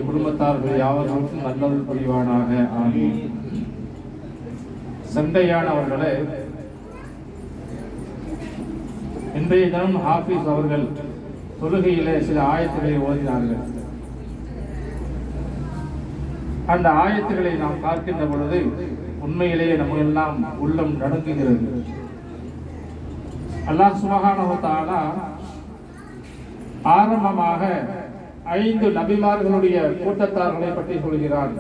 குடும்பத்தார்கள் யாவர்களுக்கும் நல்லருள் புரிவானாக. ஆமீன். சண்டையானவர்களே, இன்றைய தினம் ஹாஃபிஸ் அவர்கள் தொழுகையிலே சில ஆயத்துகளை ஓதினார்கள். அந்த ஆயத்துகளை நாம் பார்க்கின்ற பொழுது உண்மையிலேயே நமக்கெல்லாம் உள்ளம் நடுங்குகிறது. அல்லாஹ் சுப்ஹானஹு வ தஆலா ஆரம்பமாக 5 நபிமார்களுடைய கூட்டத்தார்களை பற்றி சொல்கிறார்.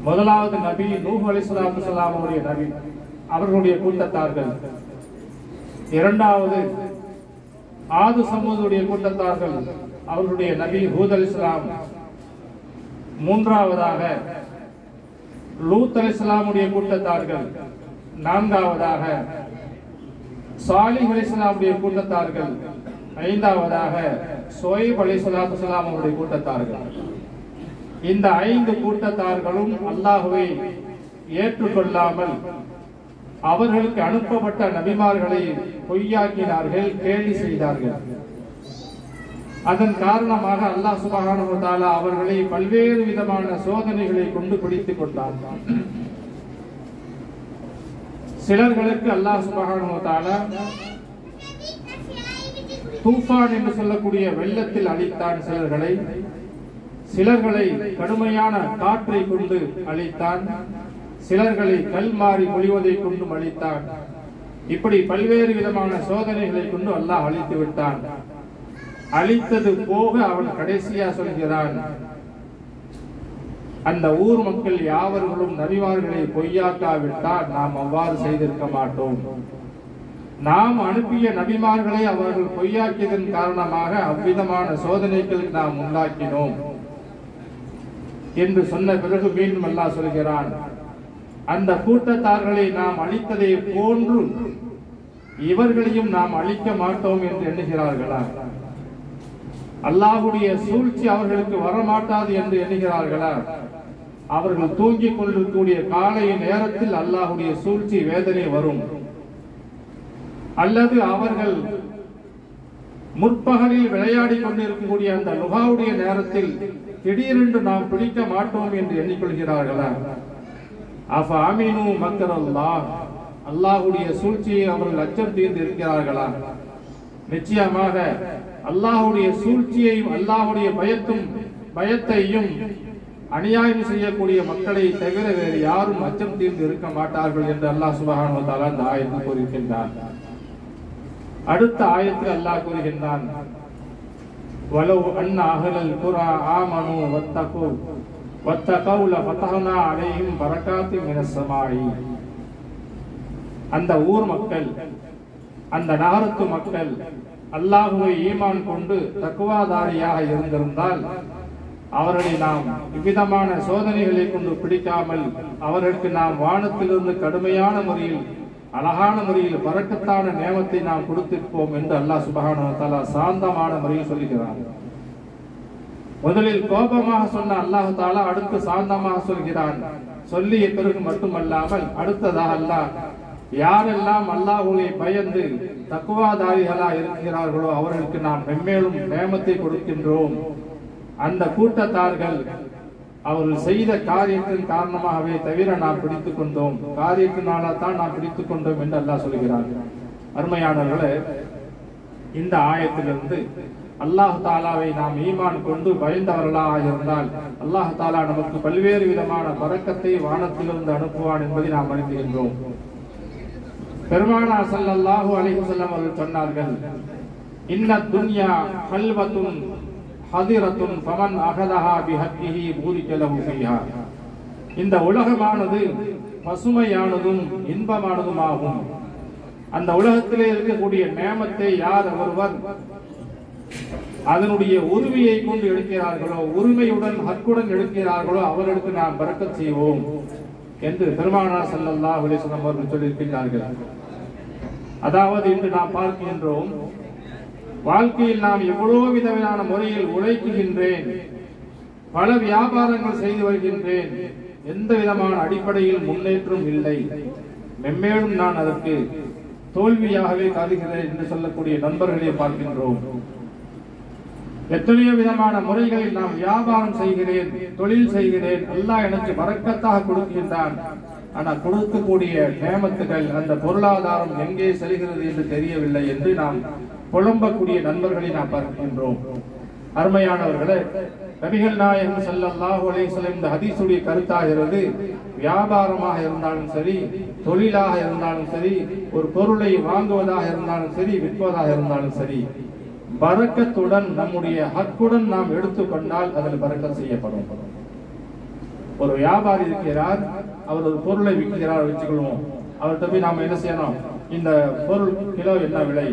முதலாவது நபி நூஹ் அலைஹிஸ்ஸலாத்து வஸலாம் அவருடைய நபி, அவர்களுடைய கூட்டத்தார்கள். இரண்டாவது ஆது சமூதுடைய கூட்டத்தார்கள், அவர்களுடைய நபி ஹூத் அலைஹிஸ்ஸலாம். மூன்றாவதாக லூத் அலைஹிஸ்ஸலாமுடைய கூட்டத்தார்கள். நான்காவதாக சாலிஹ் அலைஹிஸ்ஸலாமுடைய கூட்டத்தார்கள். ஐந்தாவதாக ஷுஐப் அலைஹிஸ்ஸலாத்து வஸலாம் அவருடைய கூட்டத்தார்கள். இந்த 5 கூட்டத்தார்களும் அல்லாஹ்வை ஏற்றுக்கொள்ளாமல் அவர்களுக்கு அனுப்பப்பட்ட நபிமார்களை பொய்யாக்கினார்கள், கேலி செய்தார்கள். அதன் காரணமாக அல்லாஹ் சுப்ஹானஹு வ தஆலா அவர்களை பல்வேறு விதமான சோதனைகளை கொண்டு பிடித்துக் கொண்டார். சிலர்களுக்கு அல்லாஹ் சுப்ஹானஹு வ தஆலா தூஃபான் என்று சொல்லக்கூடிய வெள்ளத்தில் அழித்தான் சிலர்களை கடுமையான காற்றை கொண்டு அழித்தான், சிலர்களை கல் மாறி பொழிவதை கொண்டும் அழித்தான். இப்படி பல்வேறு விதமான சோதனைகளை கொண்டு அல்லாஹ் அழித்து விட்டான். அழித்தது போக அவன் கடைசியா சொல்கிறான், அந்த ஊர் மக்கள் யாவர்களும் நபிமார்களை பொய்யாக்காவிட்டால் நாம் அவ்வாறு செய்திருக்க மாட்டோம். நாம் அனுப்பிய நபிமார்களை அவர்கள் பொய்யாக்கியதன் காரணமாக அவ்விதமான சோதனைகளுக்கு நாம் உண்டாக்கினோம் என்று சொன்ன பிறகு மீண்டும் அல்லாஹ் சொல்கிறான், அந்த கூட்டத்தார்களை நாம் அழித்ததை போன்று இவர்களையும் நாம் அழிக்க மாட்டோம் என்று எண்ணுகிறார்களா? அல்லாஹ்வுடைய சூழ்ச்சி அவர்களுக்கு வரமாட்டாது என்று எண்ணுகிறார்களா? அவர்கள் தூங்கிக் கொண்டிருக்கக்கூடிய காலை நேரத்தில் அல்லாஹ்வுடைய சூழ்ச்சி வேதனை வரும். அல்லது அவர்கள் முற்பகலில் விளையாடி கொண்டிருக்கக்கூடிய அந்த லுகாவுடைய நேரத்தில் திடீரென்று நாம் பிடிக்க மாட்டோம் என்று எண்ணிக்கொள்கிறார்களா? அஃப அமீனு மக்கரல்லாஹ், அல்லாஹ்வுடைய சூழ்ச்சியை அவர்கள் அச்சம் தீர்ந்து இருக்கிறார்களா? நிச்சயமாக அல்லாஹ்வுடைய சூழ்ச்சியையும் அல்லாஹ்வுடைய பயத்தையும் அநியாயம் செய்யக்கூடிய மக்களை தவிர வேறு யாரும் அச்சம் தீர்ந்து இருக்க மாட்டார்கள் என்று அல்லாஹ் சுப்ஹானஹு வ தஆலா இந்த ஆயத்தில் கூறுகின்றான். அடுத்த ஆயத்தில் அல்லாஹ் கூறுகின்றான், வலவ் அன்ன அஹ்லல் குரா ஆமனு வத்தகூ லஃபதஹ்னா அலைஹிம் பரகாத்தின் மினஸ் ஸமாஇ. அந்த ஊர் மக்கள், அந்த நகரத்து மக்கள் அல்லாஹ்வை ஈமான் கொண்டு தக்வாதாரியாக இருந்திருந்தால் அவர்களை நாம் இவ்விதமான சோதனைகளை கொண்டு பிடிக்காமல் அவர்களுக்கு நாம் வானத்திலிருந்து கடுமையான முறையில் அழகான முறையில் பரக்கத்தான நேமத்தை நாம் கொடுத்திருப்போம் என்று அல்லாஹ் சுப்ஹானஹு வ தஆலா சாந்தமான முறையில் சொல்கிறார். முதலில் கோபமாக சொன்ன அல்லாஹ் தஆலா அடுத்து சாந்தமாக சொல்கிறான். சொல்லிய பிறகு மட்டுமல்லாமல் அடுத்ததாக அல்லாஹ் யாரெல்லாம் அல்லாஹ்வை பயந்து தக்வாதாரிகளா இருக்கிறார்களோ அவர்களுக்கு நாம் மென்மேலும் நேமத்தை கொடுக்கின்றோம். அந்த கூட்டத்தார்கள் அவர்கள் செய்த காரியத்தின் காரணமாகவே தவிர நாம் பிடித்துக் கொண்டோம், காரியத்தினால்தான் நாம் பிடித்துக் கொண்டோம் என்று அல்லாஹ் சொல்கிறார். அருமையானவர்களே, இந்த ஆயத்திலிருந்து அல்லாஹ் தாலாவை நாம் ஈமான் கொண்டு பயந்தவர்களாக இருந்தால் அல்லாஹ் தாலா நமக்கு பல்வேறு விதமான பரக்கத்தை வானத்திலிருந்து அனுப்புவான் என்பதை நாம் அறிந்துகின்றோம். பெருமானார் ஸல்லல்லாஹு அலைஹி வஸல்லம் அவர்கள் சொன்னார்கள், இன்ன துன்யா ஹல்வத்துன் ஹதிரத்துன் ஃபமன் அகதஹா பிஹக்கிஹி பூரிக லஹு ஃபீஹா. இந்த உலகமானது பசுமையானதும் இன்பமானதுமாகும். அந்த உலகத்திலே இருக்கக்கூடிய நேமத்தை யார் ஒருவர் அதனுடைய உரிமையை கொண்டு எடுக்கிறார்களோ, உரிமையுடன் ஹக்குடன் எடுக்கிறார்களோ அவர்களுக்கு நாம் பரக்கத் செய்வோம் என்று பெருமானார் ஸல்லல்லாஹு அலைஹி வஸல்லம் அவர்கள் சொல்லியிருக்கிறார்கள். அதாவது இன்று நாம் பார்க்கின்றோம், வாழ்க்கையில் நாம் எவ்வளவு விதமான முறையில் உழைக்குகின்றேன், பல வியாபாரங்கள் செய்து வருகின்றேன், எந்த விதமான அடிப்படையில் முன்னேற்றம் இல்லை, மென்மேலும் நான் அதற்கு தோல்வியாகவே கருதுகிறேன் என்று சொல்லக்கூடிய நண்பர்களை பார்க்கின்றோம். எத்தனையோ விதமான முறைகளில் நாம் வியாபாரம் செய்கிறேன், தொழில் செய்கிறேன், அல்லாஹ் எனக்கு பரக்கத்தாக கொடுக்கின்றான். ஆனால் கொடுக்கக்கூடிய நேமத்துகள், அந்த பொருளாதாரம் எங்கே செல்கிறது என்று தெரியவில்லை என்று நாம் புலம்பக்கூடிய நண்பர்களை நாம் பார்க்கின்றோம். அருமையானவர்களே, நபிகள் நாயகம் ஸல்லல்லாஹு அலைஹி வஸல்லம் இந்த ஹதீஸுடைய கருத்தாகிறது, வியாபாரமாக இருந்தாலும் சரி, தொழிலாக இருந்தாலும் சரி, ஒரு பொருளை வாங்குவதாக இருந்தாலும் சரி, விற்பதாக இருந்தாலும் சரி, பரக்கத்துடன் நம்முடைய ஹக்குடன் நாம் எடுத்துக்கொண்டால் அதில் பரக்கத் செய்யப்படும். ஒரு வியாபாரி இருக்கிறார், அவர் ஒரு பொருளை விற்கிறார் வச்சுக்கொள்வோம். அவர்கிட்ட போய் நாம என்ன செய்யணும், இந்த பொருள் கிலோ என்ன விலை,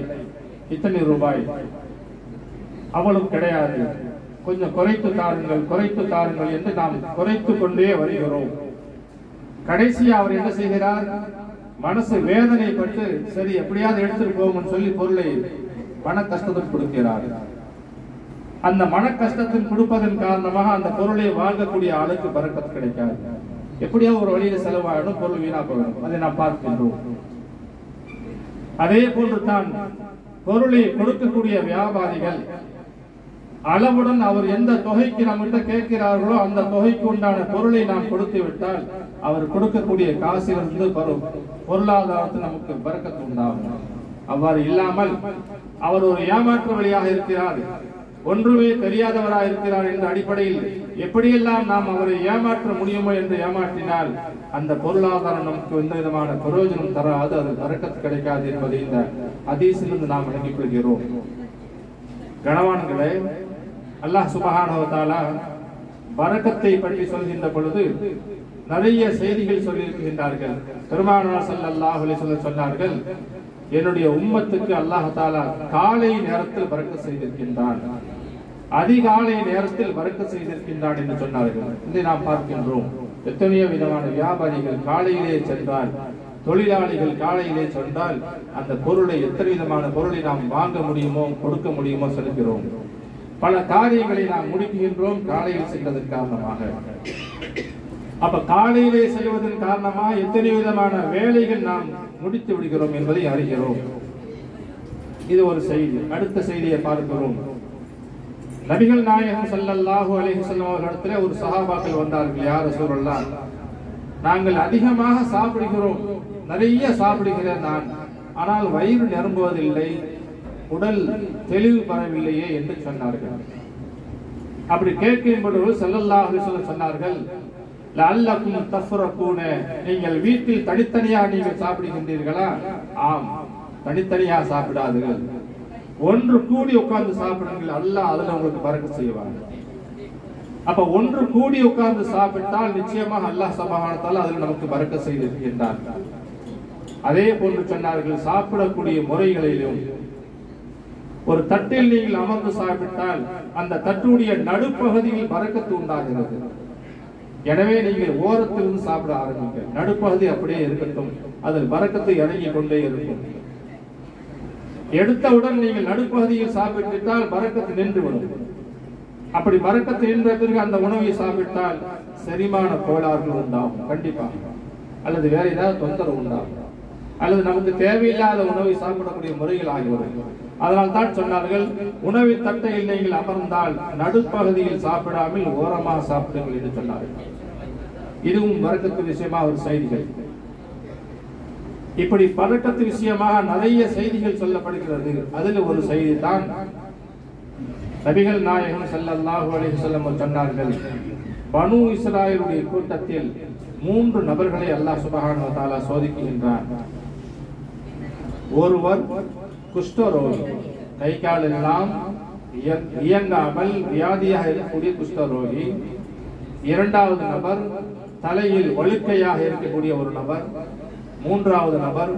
இத்தனை ரூபாய், அவ்வளவு கிடையாது, கொஞ்சம் குறைத்து தாருங்கள் என்று நாம் குறைத்து கொண்டே வருகிறோம். கடைசியா அவர் என்ன செய்கிறார், மனசு வேதனைப்பட்டு சரி எப்படியாவது எடுத்துட்டு போகும்னு சொல்லி பொருளை மன கஷ்டத்தில் கொடுக்கிறார். அந்த மன கஷ்டத்தில் கொடுப்பதன் காரணமாக அந்த பொருளை வாங்கக்கூடிய ஆளுக்கு பரக்கத் கிடைக்காது. எப்படியோ ஒரு வழியில செலவாயிடும், பொருள் வீணா போயிடும். அதை நாம் பார்க்கின்றோம். அதே போன்று தான் பொருளை கொடுக்கக்கூடிய வியாபாரிகள் அளவுடன் அவர் எந்த தொகைக்கு நம்மகிட்ட கேட்கிறார்களோ அந்த தொகைக்கு உண்டான பொருளை நாம் கொடுத்து விட்டால் அவர் கொடுக்கக்கூடிய காசிலிருந்து பொருளாதாரத்தில் நமக்கு பரக்கத்து உண்டாகும். அவ்வாறு இல்லாமல் அவர் ஒரு ஏமாற்று வழியாக இருக்கிறார், ஒன்றுமே தெரியாதவராக இருக்கிறார் என்ற அடிப்படையில் எப்படியெல்லாம் நாம் அவரை ஏமாற்ற முடியுமோ என்று ஏமாற்றினால் அந்த பொருளாதாரம் நமக்கு எந்த விதமான பிரயோஜனம் தராது, அது பரக்கத்து கிடைக்காது என்பதை இந்த ஹதீஸிலிருந்து நாம் விளங்கிக் கொள்கிறோம். கணவான்களே, அல்லாஹ் சுப்ஹானஹு வ தஆலா பரக்கத்தை பற்றி சொல்கின்ற பொழுது நிறைய செய்திகள் சொல்லியிருக்கின்றார்கள். பெருமானார் ஸல்லல்லாஹு அலைஹி வஸல்லம் சொன்னார்கள், என்னுடைய உம்மத்துக்கு அல்லாஹ் தஆலா காலை நேரத்தில் பரக்கத் செய்திருக்கின்றான், அதிகாலை நேரத்தில் பரக்கத் செய்திருக்கின்றான் என்று சொன்னார்கள். இதை நாம் பார்க்கின்றோம். எத்தனையோ விதமான வியாபாரிகள் காலையிலே சென்றால், தொழிலாளிகள் காலையிலே சென்றால் அந்த பொருளை எத்தனை விதமான பொருளை நாம் வாங்க முடியுமோ கொடுக்க முடியுமோ செல்கிறோம். பல காரியங்களை நாம் முடிக்கின்றோம் காலையில் சென்றதன் காரணமாக. அப்ப காலையிலே செல்வதன் காரணமாக எத்தனை விதமான வேலைகள் நாம் முடித்து விடுகிறோம் என்பதை அறிகிறோம். இது ஒரு செய்தி. அடுத்த செய்தியை பார்க்கிறோம். நபிகள் நாயகம் ஸல்லல்லாஹு அலைஹி வஸல்லம் அவர்களிடத்திலே ஒரு சஹாபாக்கள் வந்தார்கள். யா ரசூலல்லாஹ், நாங்கள் அதிகமாக சாப்பிடுகிறோம், நிறைய சாப்பிடுகிறேன் நான், ஆனால் வயிறு நிரம்புவதில்லை, உடல் தெளிவு பெறவில்லையே என்று சொன்னார்கள். அப்படி கேட்கும் பொழுது ஸல்லல்லாஹு அலைஹி வஸல்லம் சொன்னார்கள், லஅல்லக்கும் தஃபரகூன, நீங்கள் வீட்டில் தனித்தனியாக நீங்கள் சாப்பிடுகின்றீர்களா? ஆம், தனித்தனியாக சாப்பிடாதீர்கள், ஒன்று கூடி உட்கார்ந்து சாப்பிடுங்கள், அல்லாஹ் அதுல உங்களுக்கு பரக்கத் செய்வார். அப்ப ஒன்று கூடி உட்கார்ந்து சாப்பிட்டால் நிச்சயமாக அல்லாஹ் சுப்ஹானஹு வ தஆலா அதில் நமக்கு பரக்கத் செய்திருக்கின்றார். அதே போன்று சொன்னார்கள், சாப்பிடக்கூடிய முறைகளிலும் ஒரு தட்டில் நீங்கள் அமர்ந்து சாப்பிட்டால் அந்த தட்டுடைய நடுப்பகுதியில் பரக்கத்து உண்டாகிறது. எனவே நீங்கள் ஓரத்திலிருந்து சாப்பிட ஆரம்பிங்க, நடுப்பகுதி அப்படியே இருக்கட்டும், அதில் பரக்கத்து இறங்கி கொண்டே இருக்கும். எடுத்தவுடன் நீங்கள் நடுப்பகுதியில் சாப்பிட்டால் பரக்கத்து நின்றுவிடும். அப்படி பரக்கத்து நின்ற பிறகு அந்த உணவை சாப்பிட்டால் செரிமான கோளாறுகள் உண்டாகும் கண்டிப்பாக, அல்லது வேற ஏதாவது தொந்தரவு உண்டாகும், அல்லது நமக்கு தேவையில்லாத உணவை சாப்பிடக்கூடிய முறைகள் ஆகிவிடும். அதனால் தான் சொன்னார்கள், உணவின் தட்டையில் நீங்கள் அமர்ந்தால் நடுப்பகுதியில் சாப்பிடாமல் ஓரமாக சாப்பிடுங்கள் என்று சொன்னார்கள். இதுவும் பரக்கத்து விஷயமாக ஒரு செய்திகள். இப்படி பரக்கத்து விஷயமாக நிறைய செய்திகள் சொல்லப்படுகிறது. அதில் ஒரு செய்தி தான் நபிகள் நாயகம் ஸல்லல்லாஹு அலைஹி வஸல்லம் சொன்னார்கள், பனு இஸ்ராயேலுடைய கூட்டத்தில் 3 நபர்களை அல்லாஹ் சுப்ஹானஹு வ தஆலா சோதிக்கின்றான். ஒருவர் குஷ்டரோகி, கை கால் எல்லாம் இயங்காமல் வியாதியாக இருக்கக்கூடிய குஷ்டரோகி. இரண்டாவது நபர் தலையில் ஒழுக்கையாக இருக்கக்கூடிய ஒரு நபர். மூன்றாவது நபர்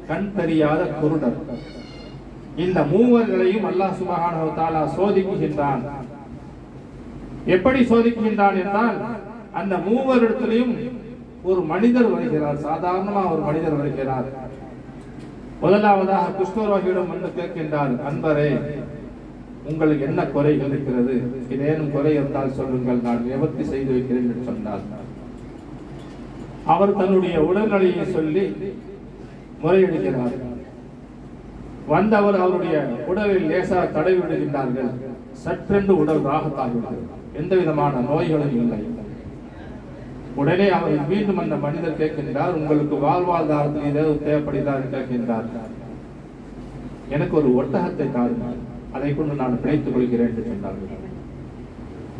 கண் தெரியாத குருடர். இந்த மூவர்களையும் அல்லாஹ் சுப்ஹானஹு வ தஆலா சோதிக்கின்றான். எப்படி சோதிக்கின்றான் என்றால், அந்த மூவரிடத்திலையும் ஒரு மனிதர் வருகிறார், சாதாரணமா ஒரு மனிதர் வருகிறார். முதலாவதாக குஷ்டரோகியிடம் வந்து கேட்கின்றார், அன்பரே, உங்களுக்கு என்ன குறைகள் இருக்கிறது? ஏதேனும் குறை இருந்தால் சொல்லுங்கள், நான் நிவர்த்தி செய்து வைக்கிறேன் என்று சொன்னார். அவர் தன்னுடைய உடல்நிலையை சொல்லி முறையிடுகிறார். வந்தவர் அவருடைய உடலில் லேசாக தடவி விடுகின்றார்கள். சற்றென்று உடல் ராகத்தாகிவிட்டது, எந்த விதமான நோய்களும் இல்லை. உடனே அவர் மீண்டும் அந்த மனிதர் கேட்கின்றார், உங்களுக்கு வாழ்வாதாரத்தில் ஏதாவது தேவைப்படுகிறார் கேட்கின்றார். எனக்கு ஒரு ஒட்டகத்தை தாருங்கள், அதை கொண்டு நான் பிழைத்துக் கொள்கிறேன் என்று சொன்னார்கள்.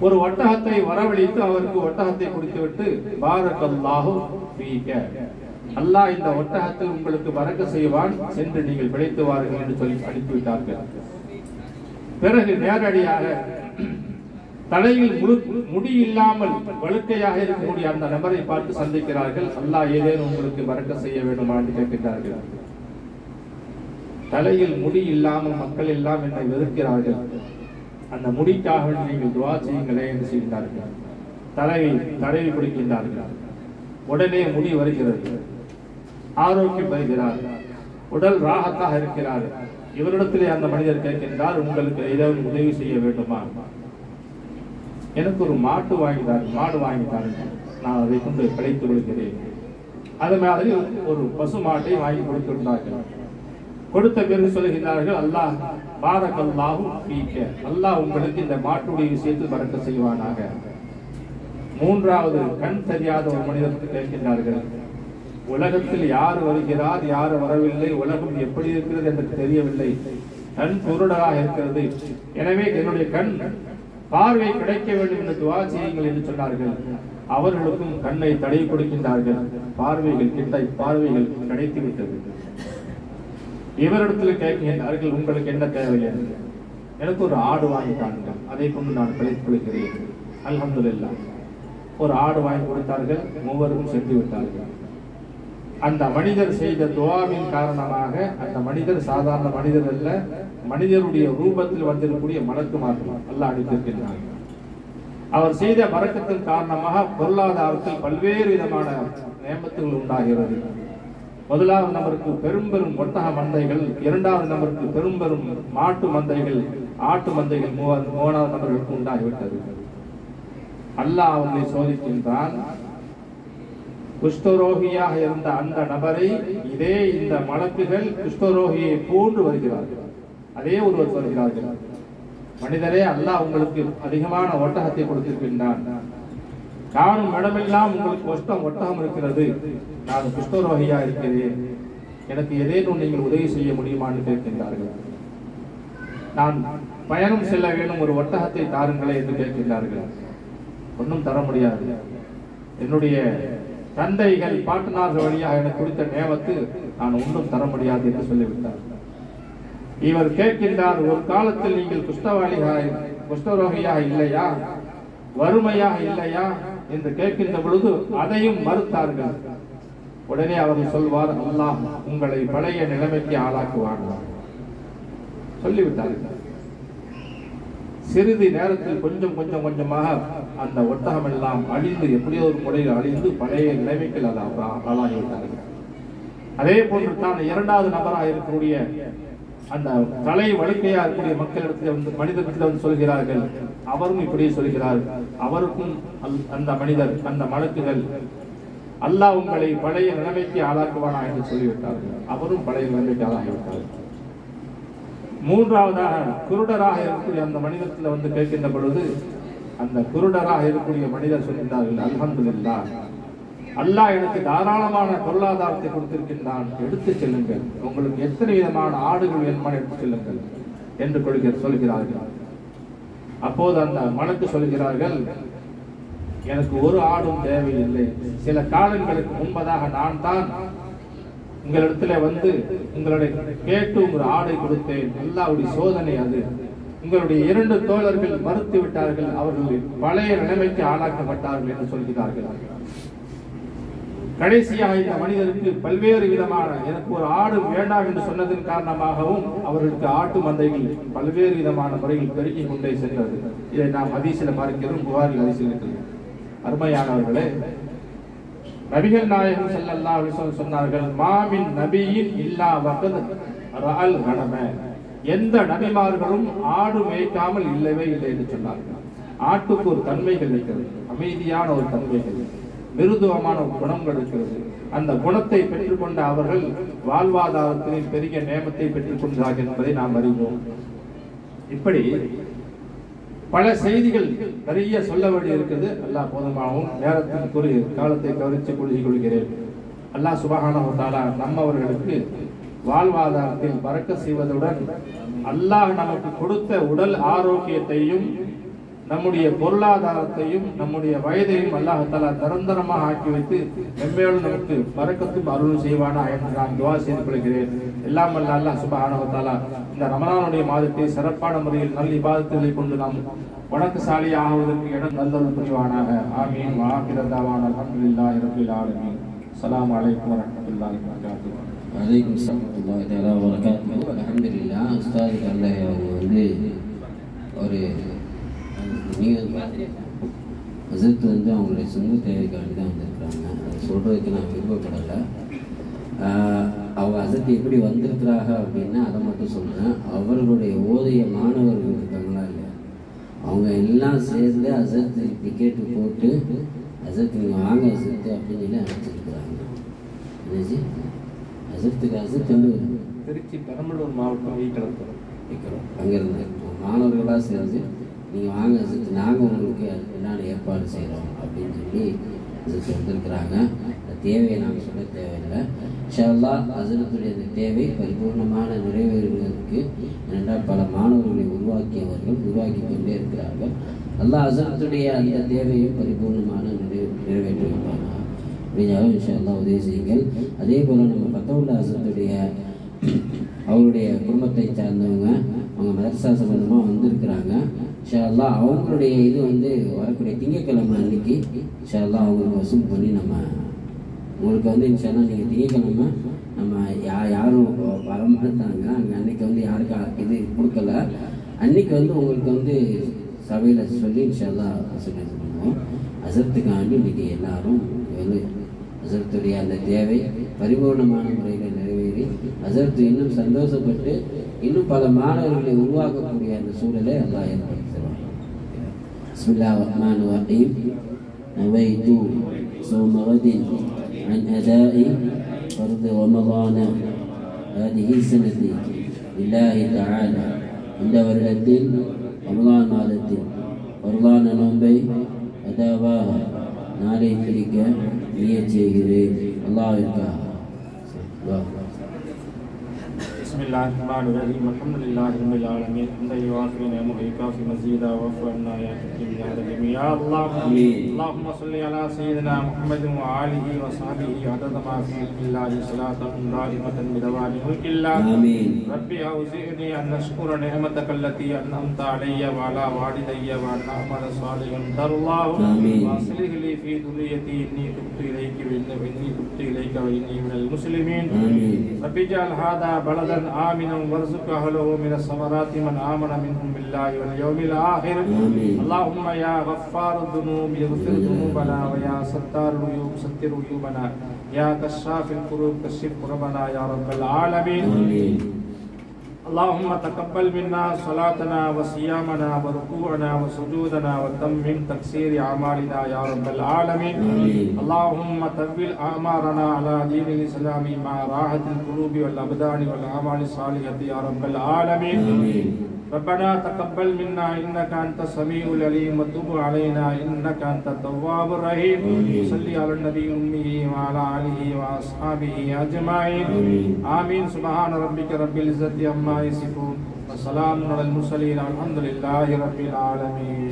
ஒரு ஒட்டகத்தை வரவழைத்து அவருக்கு ஒட்டகத்தை கொடுத்துவிட்டு, பாரக்கல்லாஹு ஃபீக, அல்லாஹ் இந்த ஒட்டகத்தில் உங்களுக்கு பரக்க செய்வான், சென்று நீங்கள் பிழைத்து வாருங்கள் என்று சொல்லி அனுப்பிவிட்டார்கள். பிறகு நேரடியாக தலையில் முடி இல்லாமல் வழுக்கையாக இருக்கக்கூடிய அந்த நபரை பார்த்து சந்திக்கிறார்கள். அல்லாஹ் ஏதேனும் உங்களுக்கு பரக்க செய்ய வேண்டுமா என்று கேட்கிறார்கள். தலையில் முடி இல்லாமல் மக்கள் எல்லாம் என்னை வெறுக்கிறார்கள், அந்த முடிக்காக நீங்கள் துவா செய்யுங்களே என்று செய்கிறார்கள். தடவி பிடிக்கின்றார்கள். உடனே முடி வருகிறது, ஆரோக்கியம் வருகிறார், உடல் ராகத்தாக இருக்கிறார். இவரிடத்திலே அந்த மனிதர் கேட்கின்றார், உங்களுக்கு ஏதாவது உதவி செய்ய வேண்டுமா? எனக்கு ஒரு மாடு வாங்கித்தாருங்க, நான் அதை கொண்டு பிழைத்துக் கொள்கிறேன். அது மாதிரி ஒரு பசு மாட்டை வாங்கி கொடுத்திருந்தார்கள். கொடுத்த பிறகு சொல்லுகிறார்கள், அல்லாஹ் பாரக்கல்லாஹு ஃபீக, அல்லாஹ் உங்களுக்கு இந்த மாட்டுடைய விஷயத்தில் பரக்க செய்வானாக. மூன்றாவது கண் தெரியாத ஒரு மனிதருக்கு கேட்கின்றார்கள், உலகத்தில் யார் வருகிறார் யார் வரவில்லை, உலகம் எப்படி இருக்கிறது என்று தெரியவில்லை, கண் குருடராக இருக்கிறது, எனவே என்னுடைய கண் பார்வை கிடைக்க வேண்டும் என்று துவா செய்யுங்கள் என்று சொன்னார்கள். அவர்களுக்கும் கண்ணை தடை கொடுக்கின்றார்கள். பார்வைகள் கிடைத்து விட்டது. இவரிடத்தில் கேட்கின்றார்கள், உங்களுக்கு என்ன தேவை? எனக்கு ஒரு ஆடு வாங்கி தாருங்கள், அதை கொண்டு நான் பிழைத்துக் கொள்கிறேன். அல்ஹம்துலில்லாஹ், ஒரு ஆடு வாங்கி கொடுத்தார்கள். மூவருக்கும் சென்று விட்டார்கள். அந்த மனிதர் செய்த துஆவின் காரணமாக, அந்த மனிதர் சாதாரண மனிதர் அல்ல, மனிதருடைய ரூபத்தில் வந்திருக்கக்கூடிய மலக்குமார்கள் அல்லாஹ் அளித்திருக்கின்றார். அவர் செய்த பரக்கத்தின் காரணமாக பொருளாதாரத்தில் பல்வேறு விதமான நேமத்துகள் உண்டாகிறது. முதலாவது நபருக்கு பெரும் பெரும் ஒட்டக மந்தைகள், இரண்டாவது நபருக்கு பெரும் பெரும் மாட்டு மந்தைகள், ஆட்டு மந்தைகள், மூணாவது நபர்களுக்கு உண்டாகிவிட்டது. அல்லாஹ் அவர்களை சோதிக்கின்றான். குஷ்டரோகியாக இருந்த அந்த நபரை இதே இந்த மலக்குகள் குஷ்டரோகியை போன்று வருகிறார்கள். அதே ஒருவர் வருகிறார்கள், மனிதரே, அல்லாஹ் உங்களுக்கு அதிகமான ஒட்டகத்தை கொடுத்திருக்கின்றான், காணும் இடமெல்லாம் உங்களுக்கு ஒட்டகம் இருக்கிறது, நான் குஷ்டரோகியா இருக்கிறேன், எனக்கு ஏதேனும் நீங்கள் உதவி செய்ய முடியுமான்னு கேட்கின்றார்கள். நான் பயணம் செல்ல வேண்டும், ஒரு ஒட்டகத்தை தாருங்களே என்று கேட்கின்றார்கள். ஒன்றும் தர முடியாது, என்னுடைய தந்தைகள் பாட்டனார்கள் வழியாக எனக்கு கொடுத்த நேமத்து நான் ஒன்றும் தர முடியாது என்று சொல்லிவிட்டார். இவர் கேட்கின்றார், ஒரு காலத்தில் நீங்கள் குஷ்டரோகியாக இல்லையா, வறுமையாக இல்லையா என்று கேட்கின்ற பொழுது அதையும் மறுத்தார்கள். உடனே அவர்கள் சொல்வார், அல்லாஹ் உங்களை பழைய நிலைமைக்கு ஆளாக்குவான் சொல்லிவிட்டார்கள். சிறிது நேரத்தில் கொஞ்சம் கொஞ்சமாக அந்த ஒட்டகம் எல்லாம் அழிந்து, எப்படியோ ஒரு முறையில் அழிந்து பழைய நிலைமைக்கு ஆளாகிவிட்டார்கள். அதே போன்று தான் இரண்டாவது நபராக இருக்கக்கூடிய அந்த தலை வழுக்கையா இருக்கக்கூடிய மக்களிடத்தில் வந்து மனிதர்கள் வந்து சொல்கிறார்கள். அவரும் இப்படியே சொல்கிறார். அவருக்கும் அந்த மனிதர், அந்த மலக்குகள், அல்லாஹ் உங்களை பழைய நிலைமைக்கு ஆளாக்குவானா என்று சொல்லிவிட்டார்கள். அவரும் பழைய நிலைமைக்கு ஆளாகிவிட்டார்கள். மூன்றாவதாக குருடராக இருக்கக்கூடிய அந்த மனிதத்தில் வந்து கேட்கின்ற பொழுது அந்த குருடராக இருக்கக்கூடிய மனிதர் சொல்கின்றார்கள், அல்ஹம்துலில்லாஹ், அல்லாஹ் எனக்கு தாராளமான பொருளாதாரத்தை கொடுத்திருக்கின்றான், எடுத்து செல்லுங்கள், உங்களுக்கு எத்தனை விதமான ஆடுகள் வேணுமான எடுத்து செல்லுங்கள் என்று சொல்கிறார்கள். அப்போது அந்த மலக்கு சொல்கிறார்கள், எனக்கு ஒரு ஆடும் தேவையில்லை, சில காலங்களுக்கு முன்பதாக நான் தான் உங்களிடத்துல வந்து உங்களுடைய கேட்டு உங்கள் ஆடை கொடுத்தேன், அல்லாஹ்வுடைய சோதனை அது. உங்களுடைய 2 தோழர்கள் மறுத்து விட்டார்கள், அவர்கள் பழைய நிலைமைக்கு ஆளாக்கப்பட்டார்கள் என்று சொல்கிறார்கள். கடைசியாக இந்த மனிதருக்கு பல்வேறு விதமான, எனக்கு ஒரு ஆடு வேண்டாம் என்று சொன்னதன் காரணமாகவும் அவர்களுக்கு ஆட்டு மந்தைகள் பல்வேறு விதமான முறையில் பெருக்கிக் கொண்டே சென்றது. இதை நாம் ஹதீஸில் பார்க்கிறோம், புகாரி ஹதீஸில் இருக்கிறோம். அருமையானவர்களே, நபிகள் நாயகம் ஸல்லல்லாஹு அலைஹி வஸல்லம் சொன்னார்கள், மாமின் நபியின் இல்லா வகத் ரஅல் கனம, எந்த நபிமார்களும் ஆடு மேய்க்காமல் இல்லவே இல்லை என்று சொன்னார்கள். ஆட்டுக்கு ஒரு தன்மைகள் இருக்கிறது, அமைதியான ஒரு தன்மைகள், மிருதுவமான குணங்கள் இருக்கிறது. அந்த குணத்தை பெற்றுக்கொண்ட அவர்கள் வாழ்வாதாரத்தில் பெரிய நேமத்தை பெற்றுக் கொண்டார்கள் என்பதை நாம் அறிவோம். இப்படி பல செய்திகள் நிறைய சொல்ல வேண்டி இருக்குது. அல்லாஹ் போதுமாகவும் நேரத்திற்குரிய காலத்தை கவனித்து கொள்ளிக் கொள்கிறேன். அல்லாஹ் சுப்ஹானஹு வ தஆலா நம்மவர்களுக்கு வாழ்வாதாரத்தில் பறக்கத் செய்வதுடன் அல்லாஹ் நமக்கு கொடுத்த உடல் ஆரோக்கியத்தையும் நம்முடைய பொருளாதாரத்தையும் நம்முடைய வயதையும் அல்லாஹ் தஆலா நிரந்தரமாக ஆக்கி வைத்து மென்மேலும் நமக்கு பறக்கத்தும் அருள் செய்வானா என்று நான் துஆ செய்து கொள்கிறேன். எல்லாம் வல்ல அல்லாஹ் சுப்ஹானஹு வ தஆலா இந்த ரமலானுடைய மாதத்தை சிறப்பான முறையில் நல்ல இபாதத்துகளை கொண்டு நாம் வணக்கசாலி ஆகுவதற்கு இடம் நல்லது புரிவானாக. ஆமீன். வாஹிர தஅவானா அல்ஹம்துலில்லாஹி ரப்பில் ஆலமீன். அஸ்ஸலாமு அலைக்கும் வரஹ்மத்துல்லாஹி வபரகாத்துஹு. வலைக்கும் ஸலாமுல்லாஹி தஆலா வபரகாத்துஹு. அல்ஹம்துலில்லாஹ். உஸ்தாது அல்லாஹ் அவங்க வந்து ஒரு ஹஸரத் வந்து அவங்களுடைய சொந்த தேவைக்காண்டி தான் வந்திருக்கிறாங்க. அதை சொல்கிறதுக்கு நான் விருப்பப்படலை. அவங்க ஹஸரத் எப்படி வந்திருக்கிறாங்க அப்படின்னா அதை மட்டும் சொல்கிறேன். அவர்களுடைய ஓதிய மாணவர்கள் இருக்காங்களா இல்லையா, அவங்க எல்லாம் சேர்ந்து ஹஸரத் டிக்கெட்டு போட்டு ஹஸரத் நீங்கள் வாங்க ஹஸரத் அப்படின்னு சொல்லி அனுப்பிச்சிருக்கிறாங்க. என்னச்சு ஹஸரத்துக்கு ஹஸரத் வந்து திருச்சி பெரம்பலூர் மாவட்டம் வைக்கிறோம் அங்கேருந்து மாணவர்களாக சேர்ந்து நீங்கள் வாங்க ஹஸரத் நாங்கள் உங்களுக்கு என்னென்ன ஏற்பாடு செய்கிறோம் அப்படின்னு சொல்லி ஹஸரத் வந்திருக்கிறாங்க. அந்த தேவையை நாங்கள் சொல்ல தேவையில்லை. இன்ஷா அல்லாஹ் ஹஸரத்துடைய அந்த தேவை பரிபூர்ணமான நிறைவேறுவதற்கு இரண்டால் பல மாணவர்களை உருவாக்கி கொண்டே இருக்கிறார்கள். அல்லாஹ் ஹஸரத்துடைய அந்த தேவையும் பரிபூர்ணமான நிறைவேற்றி வைப்பாங்க. அப்படின்னாலும் இன்ஷா அல்லாஹ் உதவி செய்யுங்கள். அதே போல் நம்ம ஃபத்தவுல்லா ஹஸரத்துடைய அவருடைய குடும்பத்தை சார்ந்தவங்க அவங்க மதரசா சம்பந்தமாக வந்திருக்கிறாங்க. இன்ஷா அல்லாஹ் அவங்களுடைய இது வந்து வரக்கூடிய திங்கட்கிழமை அன்னைக்கு இன்ஷா அல்லாஹ் அவங்களுக்கு வசூல் பண்ணி நம்ம உங்களுக்கு வந்து இன்ஷா அல்லாஹ் நீங்கள் திங்கட்கிழமை நம்ம யாரும் வரமாட்டாங்க. அங்கே அன்னைக்கு வந்து யாருக்கு இது கொடுக்கல. அன்னைக்கு வந்து உங்களுக்கு வந்து சபையில் சொல்லி இன்ஷா அல்லாஹ் வசூல் பண்ணுவோம். ஹஸரத்துக்காண்டி இன்னைக்கு எல்லாரும் ஹஸரத்துடைய அந்த தேவை பரிபூர்ணமான முறையில் நிறைவேறி ஹஸரத் இன்னும் சந்தோஷப்பட்டு இன்னும் பல மாணவர்களை உருவாக்கக்கூடிய அந்த சூழலை அல்லாஹ் ஏற்படுத்துவார். பிஸ்மில்லாஹிர் ரஹ்மானிர் ரஹீம். நவைது صوم غد عن أداء فرض رمضان هذه السنة لله تعالى. இந்த வருடத்தில் ரமலான் மாதத்தில் பரலான நோன்பை அதாவாக நாளை பிடிக்க நியத் செய்கிறேன். அல்லாஹ்விற்காக. Bismillahirrahmanirrahim. Alhamdulillahi rabbil alamin. Hamdan yuwafi ni'amahu wa yukafi mazida wa afu anna ya karim ya rahim ya Allah. Allahumma salli ala sayyidina Muhammadin wa alihi wa sahbihi adada ma fi billahi salatan da'imatan bidawani mulkillah. Amin. Rabbi awzi'ni an ashkura ni'mataka allati an'amta alayya wa ala walidayya wa an a'mala salihan tardahu. Amin. Wa aslih li fi dhurriyyati inni tubtu ilayka wa inni minal muslimin. Amin. Rabbi ja'al hadha baladan آمنا وارزق أهله من الثمرات من آمن منهم بالله واليوم الآخر. اللهم يا غفار الذنوب اغفر ذنوبنا ويا ستار العيوب ستر عيوبنا يا كشاف الكروب كشف كربنا يا رب العالمين. اللهم تقبل منا صلاتنا وصيامنا وركوعنا وسجودنا وتمم تقصير أعمالنا يا رب العالمين. اللهم طول أعمارنا على دين الإسلام مع راحة القلوب والأبدان والأعمال الصالحة يا رب العالمين. ربنا تقبل منا إنك أنت السميع العليم وتب علينا إنك أنت التواب الرحيم. صل على النبي الأمي وعلى آله وأصحابه أجمعين. آمين. سبحان ربك رب العزة عما يصفون وسلام على المرسلين والحمد لله رب العالمين.